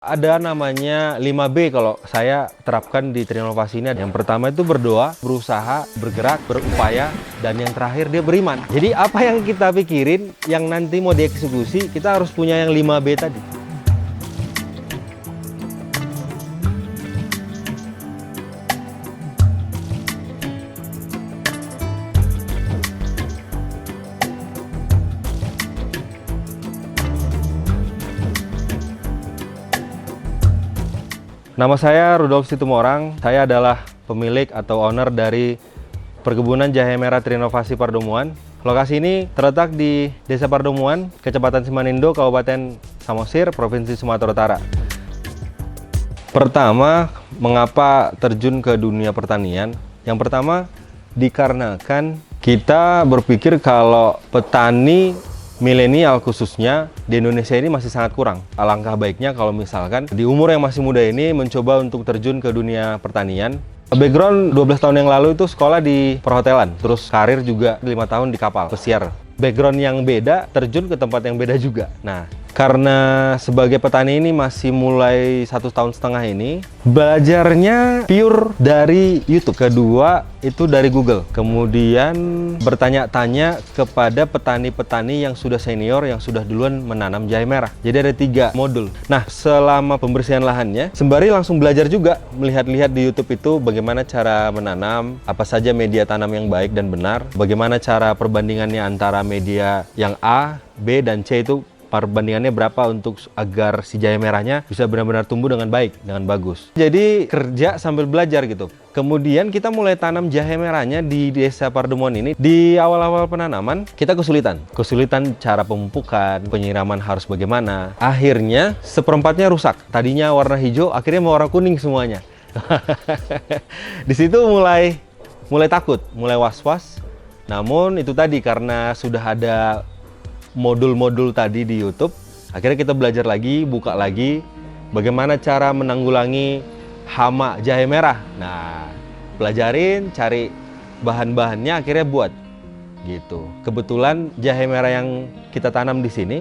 Ada namanya 5B kalau saya terapkan di Trinovasi ini. Yang pertama itu berdoa, berusaha, bergerak, berupaya, dan yang terakhir dia beriman. Jadi apa yang kita pikirin, yang nanti mau dieksekusi, kita harus punya yang 5B tadi. Nama saya Rudolf Situmorang, saya adalah pemilik atau owner dari Perkebunan Jahe Merah Trinovasi Pardomuan. Lokasi ini terletak di Desa Pardomuan, Kecamatan Simanindo, Kabupaten Samosir, Provinsi Sumatera Utara. Pertama, mengapa terjun ke dunia pertanian? Yang pertama, dikarenakan kita berpikir kalau petani milenial khususnya di Indonesia ini masih sangat kurang. Alangkah baiknya kalau misalkan di umur yang masih muda ini mencoba untuk terjun ke dunia pertanian. Background 12 tahun yang lalu itu sekolah di perhotelan, terus karir juga 5 tahun di kapal pesiar. Background yang beda, terjun ke tempat yang beda juga. Nah, karena sebagai petani ini masih mulai 1,5 tahun ini, belajarnya pure dari YouTube. Kedua, itu dari Google. Kemudian bertanya-tanya kepada petani-petani yang sudah senior, yang sudah duluan menanam jahe merah. Jadi ada 3 modul. Nah, selama pembersihan lahannya, sembari langsung belajar juga, melihat-lihat di YouTube itu bagaimana cara menanam, apa saja media tanam yang baik dan benar, bagaimana cara perbandingannya antara media yang A, B, dan C itu perbandingannya berapa untuk agar si jahe merahnya bisa benar-benar tumbuh dengan baik, dengan bagus. Jadi kerja sambil belajar gitu. Kemudian kita mulai tanam jahe merahnya di Desa Pardomuan ini. Di awal-awal penanaman kita kesulitan cara pemupukan, penyiraman harus bagaimana. Akhirnya seperempatnya rusak. Tadinya warna hijau, akhirnya mau warna kuning semuanya. Di situ mulai takut, mulai was-was. Namun itu tadi karena sudah ada modul-modul tadi di YouTube, akhirnya kita belajar lagi, buka lagi bagaimana cara menanggulangi hama jahe merah. Nah, pelajarin, cari bahan-bahannya, akhirnya buat gitu. Kebetulan jahe merah yang kita tanam di sini,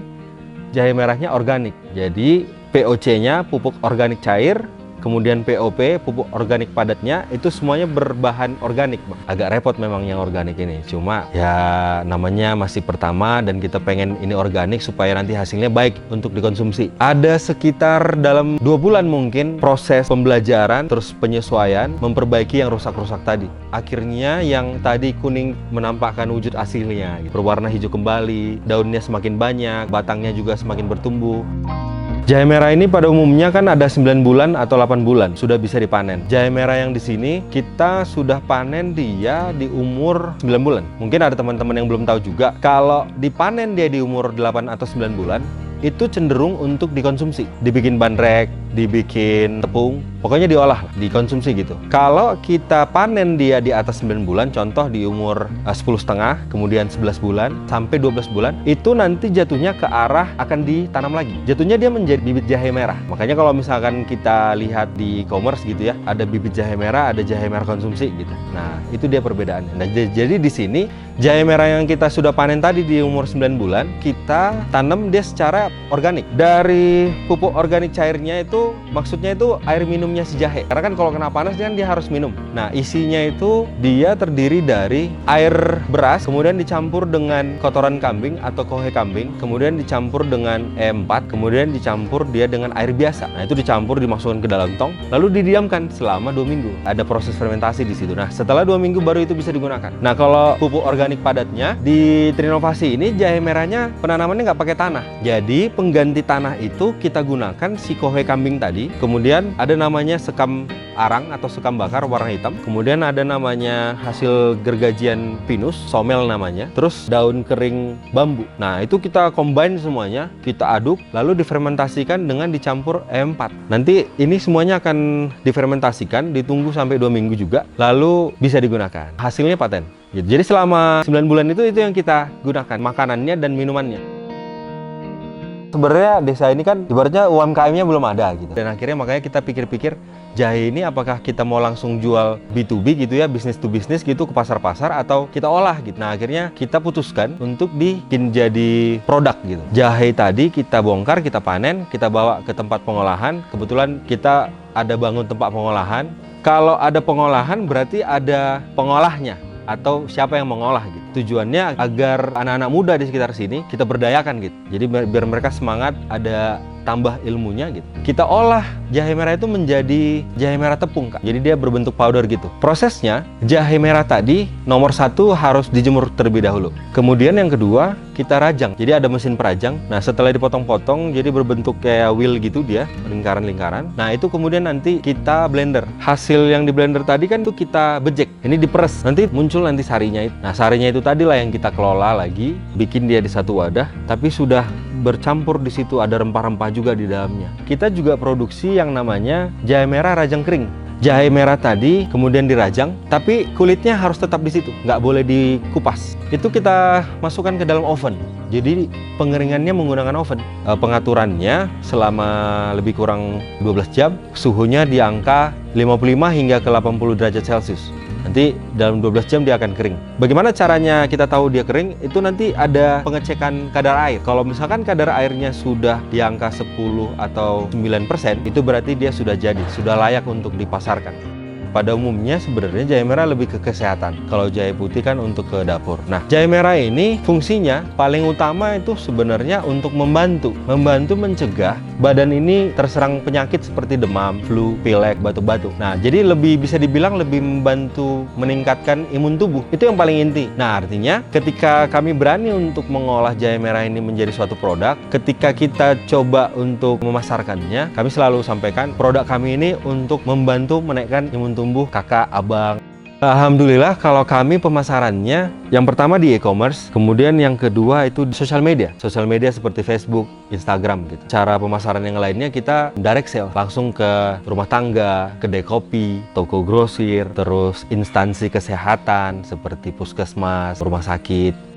jahe merahnya organik. Jadi POC-nya pupuk organik cair, kemudian POP, pupuk organik padatnya, itu semuanya berbahan organik. Agak repot memang yang organik ini, cuma ya namanya masih pertama dan kita pengen ini organik supaya nanti hasilnya baik untuk dikonsumsi. Ada sekitar dalam 2 bulan mungkin proses pembelajaran, terus penyesuaian, memperbaiki yang rusak-rusak tadi. Akhirnya yang tadi kuning menampakkan wujud aslinya, berwarna hijau kembali, daunnya semakin banyak, batangnya juga semakin bertumbuh. Jahe merah ini pada umumnya kan ada 9 bulan atau 8 bulan sudah bisa dipanen. Jahe merah yang di sini kita sudah panen dia di umur 9 bulan. Mungkin ada teman-teman yang belum tahu juga, kalau dipanen dia di umur 8 atau 9 bulan, itu cenderung untuk dikonsumsi. Dibikin bandrek, dibikin tepung, pokoknya diolah, dikonsumsi gitu. Kalau kita panen dia di atas 9 bulan, contoh di umur 10,5, kemudian 11 bulan, sampai 12 bulan, itu nanti jatuhnya ke arah akan ditanam lagi. Jatuhnya dia menjadi bibit jahe merah. Makanya kalau misalkan kita lihat di e-commerce gitu ya, ada bibit jahe merah, ada jahe merah konsumsi gitu. Nah, itu dia perbedaannya. Nah, jadi di sini, jahe merah yang kita sudah panen tadi di umur 9 bulan, kita tanam dia secara organik. Dari pupuk organik cairnya itu, maksudnya itu air minumnya si jahe. Karena kan kalau kena panas dia harus minum. Nah, isinya itu dia terdiri dari air beras, kemudian dicampur dengan kotoran kambing atau kohe kambing, kemudian dicampur dengan E4, kemudian dicampur dia dengan air biasa. Nah, itu dicampur, dimasukkan ke dalam tong, lalu didiamkan selama 2 minggu. Ada proses fermentasi di situ. Nah, setelah 2 minggu baru itu bisa digunakan. Nah, kalau pupuk organik padatnya di Trinovasi ini, jahe merahnya penanamannya nggak pakai tanah. Jadi pengganti tanah itu kita gunakan si kohe kambing tadi, kemudian ada namanya sekam arang atau sekam bakar warna hitam, kemudian ada namanya hasil gergajian pinus, somel namanya, terus daun kering bambu. Nah, itu kita combine semuanya, kita aduk, lalu difermentasikan dengan dicampur E4. Nanti ini semuanya akan difermentasikan, ditunggu sampai 2 minggu juga, lalu bisa digunakan. Hasilnya paten. Jadi selama 9 bulan itu yang kita gunakan, makanannya dan minumannya. Sebenarnya desa ini kan ibaratnya UMKM-nya belum ada gitu. Dan akhirnya makanya kita pikir-pikir jahe ini apakah kita mau langsung jual B2B gitu ya, bisnis to bisnis gitu ke pasar-pasar atau kita olah gitu. Nah, akhirnya kita putuskan untuk bikin jadi produk gitu. Jahe tadi kita bongkar, kita panen, kita bawa ke tempat pengolahan. Kebetulan kita ada bangun tempat pengolahan. Kalau ada pengolahan berarti ada pengolahnya atau siapa yang mengolah gitu. Tujuannya agar anak-anak muda di sekitar sini kita berdayakan gitu. Jadi biar mereka semangat, ada tambah ilmunya gitu. Kita olah jahe merah itu menjadi jahe merah tepung, Kak. Jadi dia berbentuk powder gitu. Prosesnya, jahe merah tadi nomor 1 harus dijemur terlebih dahulu. Kemudian yang kedua, kita rajang. Jadi ada mesin perajang. Nah, setelah dipotong-potong jadi berbentuk kayak wheel gitu dia, lingkaran-lingkaran. Nah, itu kemudian nanti kita blender. Hasil yang di blender tadi kan itu kita bejek. Ini diperes. Nanti muncul nanti sarinya itu. Nah, sarinya itu tadilah yang kita kelola lagi, bikin dia di satu wadah, tapi sudah bercampur di situ, ada rempah-rempah juga di dalamnya. Kita juga produksi yang namanya jahe merah rajang kering. Jahe merah tadi kemudian dirajang, tapi kulitnya harus tetap di situ, nggak boleh dikupas. Itu kita masukkan ke dalam oven. Jadi pengeringannya menggunakan oven. Pengaturannya selama lebih kurang 12 jam, suhunya di angka 55 hingga ke 80 derajat Celcius. Nanti dalam 12 jam dia akan kering. Bagaimana caranya kita tahu dia kering? Itu nanti ada pengecekan kadar air. Kalau misalkan kadar airnya sudah di angka 10 atau 9%, itu berarti dia sudah jadi, sudah layak untuk dipasarkan. Pada umumnya sebenarnya jahe merah lebih ke kesehatan. Kalau jahe putih kan untuk ke dapur. Nah, jahe merah ini fungsinya paling utama itu sebenarnya untuk membantu mencegah badan ini terserang penyakit seperti demam, flu, pilek, batuk-batuk. Nah, jadi lebih bisa dibilang lebih membantu meningkatkan imun tubuh. Itu yang paling inti. Nah, artinya ketika kami berani untuk mengolah jahe merah ini menjadi suatu produk, ketika kita coba untuk memasarkannya, kami selalu sampaikan produk kami ini untuk membantu menaikkan imun tumbuh kakak, abang. Alhamdulillah kalau kami pemasarannya yang pertama di e-commerce, kemudian yang kedua itu di sosial media seperti Facebook, Instagram gitu. Cara pemasaran yang lainnya kita direct sale, langsung ke rumah tangga, kedai kopi, toko grosir, terus instansi kesehatan seperti puskesmas, rumah sakit.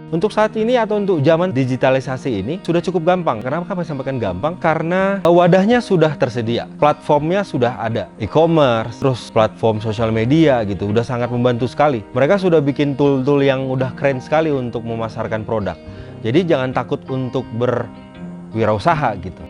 Untuk saat ini atau untuk zaman digitalisasi ini sudah cukup gampang. Kenapa kami sampaikan gampang? Karena wadahnya sudah tersedia, platformnya sudah ada, e-commerce, terus platform sosial media gitu, udah sangat membantu sekali. Mereka sudah bikin tool-tool yang udah keren sekali untuk memasarkan produk. Jadi jangan takut untuk berwirausaha gitu.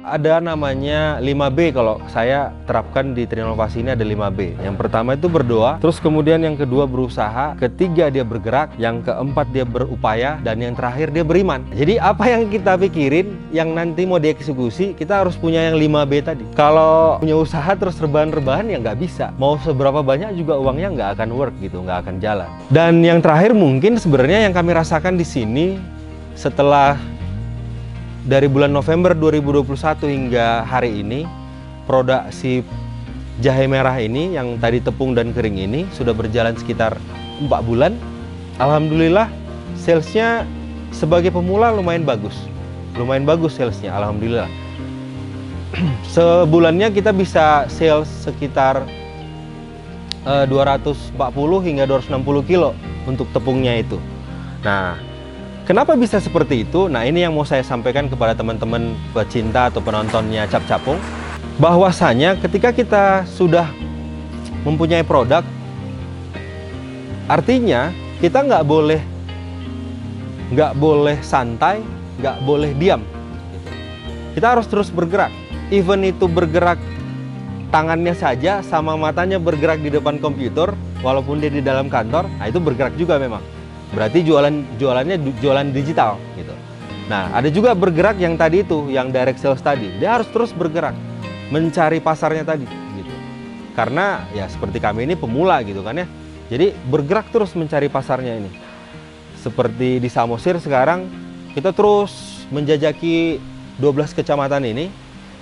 Ada namanya 5B kalau saya terapkan di Trinovasi ini ada 5B. Yang pertama itu berdoa, terus kemudian yang kedua berusaha, ketiga dia bergerak, yang keempat dia berupaya, dan yang terakhir dia beriman. Jadi apa yang kita pikirin, yang nanti mau dieksekusi, kita harus punya yang 5B tadi. Kalau punya usaha terus rebahan-rebahan ya nggak bisa. Mau seberapa banyak juga uangnya nggak akan work gitu, nggak akan jalan. Dan yang terakhir mungkin sebenarnya yang kami rasakan di sini setelah dari bulan November 2021 hingga hari ini, produksi jahe merah ini yang tadi tepung dan kering ini sudah berjalan sekitar 4 bulan. Alhamdulillah salesnya sebagai pemula lumayan bagus salesnya, alhamdulillah. Sebulannya kita bisa sales sekitar 240 hingga 260 kilo untuk tepungnya itu. Nah, kenapa bisa seperti itu? Nah, ini yang mau saya sampaikan kepada teman-teman pecinta atau penontonnya Cap Capung, bahwasanya ketika kita sudah mempunyai produk, artinya kita nggak boleh santai, nggak boleh diam. Kita harus terus bergerak. Even itu bergerak tangannya saja sama matanya bergerak di depan komputer, walaupun dia di dalam kantor, nah itu bergerak juga memang. Berarti jualannya jualan digital gitu. Nah, ada juga bergerak yang tadi itu, yang direct sales tadi. Dia harus terus bergerak, mencari pasarnya tadi gitu. Karena ya seperti kami ini pemula gitu kan ya. Jadi bergerak terus mencari pasarnya ini. Seperti di Samosir sekarang kita terus menjajaki 12 kecamatan ini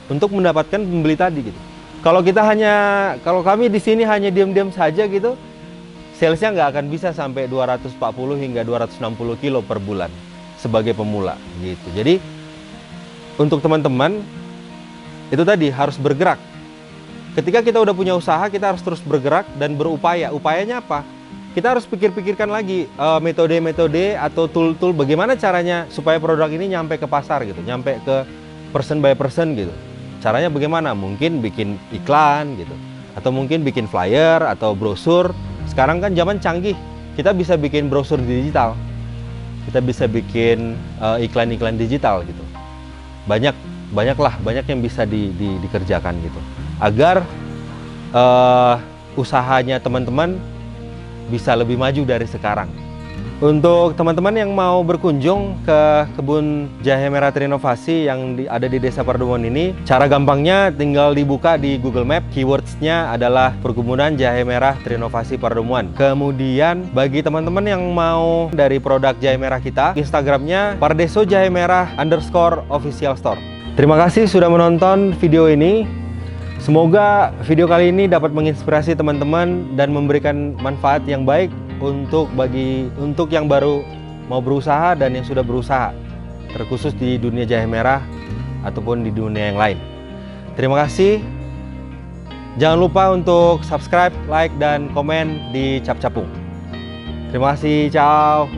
untuk mendapatkan pembeli tadi gitu. Kalau kami di sini hanya diam-diam saja gitu, salesnya nggak akan bisa sampai 240 hingga 260 kilo per bulan sebagai pemula gitu. Jadi untuk teman-teman itu tadi harus bergerak. Ketika kita udah punya usaha, kita harus terus bergerak dan berupaya. Upayanya apa? kita harus pikir-pikirkan lagi metode-metode atau tool-tool bagaimana caranya supaya produk ini nyampe ke pasar gitu, nyampe ke person by person gitu. Caranya bagaimana? Mungkin bikin iklan gitu, atau mungkin bikin flyer atau brosur. Sekarang kan zaman canggih, kita bisa bikin brosur digital, kita bisa bikin iklan-iklan digital gitu. Banyak yang bisa dikerjakan gitu, agar usahanya teman-teman bisa lebih maju dari sekarang. Untuk teman-teman yang mau berkunjung ke kebun jahe merah Trinovasi yang ada di Desa Pardumun ini, cara gampangnya tinggal dibuka di Google Map, keywordsnya adalah perkebunan jahe merah Trinovasi Pardumun. Kemudian bagi teman-teman yang mau dari produk jahe merah kita, Instagramnya pardesojahemerah_official store. Terima kasih sudah menonton video ini. Semoga video kali ini dapat menginspirasi teman-teman dan memberikan manfaat yang baik untuk yang baru mau berusaha dan yang sudah berusaha, terkhusus di dunia jahe merah ataupun di dunia yang lain. Terima kasih. Jangan lupa untuk subscribe, like, dan komen di Cap Capung. Terima kasih, ciao.